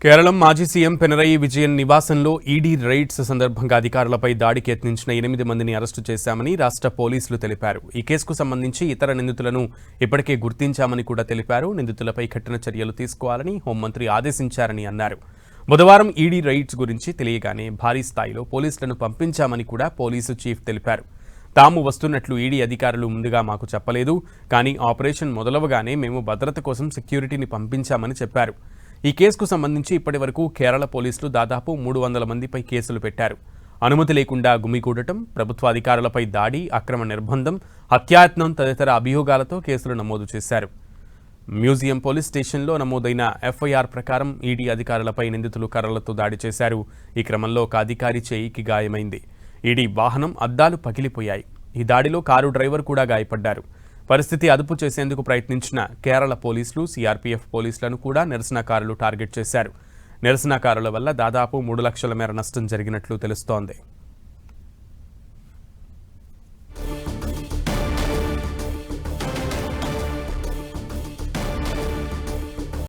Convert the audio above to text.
కేరళం మాజీ సీఎం పినరయి విజయన్ నివాసంలో ED rides సందర్భంగా అధికారులపై దాడికి యత్నించిన 8 మందిని అరెస్టు చేశామని రాష్ట్ర పోలీసులు తెలిపారు. ఈ కేసుకు సంబంధించి ఇతర నిందితులను ఇప్పటికే గుర్తించామని కూడా తెలిపారు. నిందితులపై కఠిన చర్యలు తీసుకోవాలని హోంమంత్రి ఆదేశించారని అన్నారు. బుధవారం ఈడీ రైడ్స్ గురించి తెలియగానే భారీ స్థాయిలో పోలీసులను పంపించామని కూడా పోలీసు చీఫ్ తెలిపారు. తాము వస్తున్నట్లు ఈడీ అధికారులు ముందుగా మాకు చెప్పలేదు, కానీ ఆపరేషన్ మొదలవగానే మేము భద్రత కోసం సెక్యూరిటీని పంపించామని చెప్పారు. ఈ కేసుకు సంబంధించి ఇప్పటివరకు కేరళ పోలీసులు దాదాపు 300 మందిపై కేసులు పెట్టారు. అనుమతి లేకుండా గుమిగూడటం, ప్రభుత్వ అధికారులపై దాడి, అక్రమ నిర్బంధం, హత్యాయత్నం తదితర అభియోగాలతో కేసులు నమోదు చేశారు. మ్యూజియం పోలీస్ స్టేషన్లో నమోదైన ఎఫ్ఐఆర్ ప్రకారం ఈడీ అధికారులపై నిందితులు కర్రలతో దాడి చేశారు. ఈ క్రమంలో ఒక అధికారి చేయికి గాయమైంది. ఈడీ వాహనం అద్దాలు పగిలిపోయాయి. ఈ దాడిలో కారు డ్రైవర్ కూడా గాయపడ్డారు. పరిస్థితి అదుపు చేసేందుకు ప్రయత్నించిన కేరళ పోలీసులు, సిఆర్పీఎఫ్ పోలీసులను కూడా నిరసనకారులు టార్గెట్ చేశారు. నిరసనకారుల వల్ల దాదాపు 3 లక్షల మేర నష్టం జరిగినట్లు తెలుస్తోంది.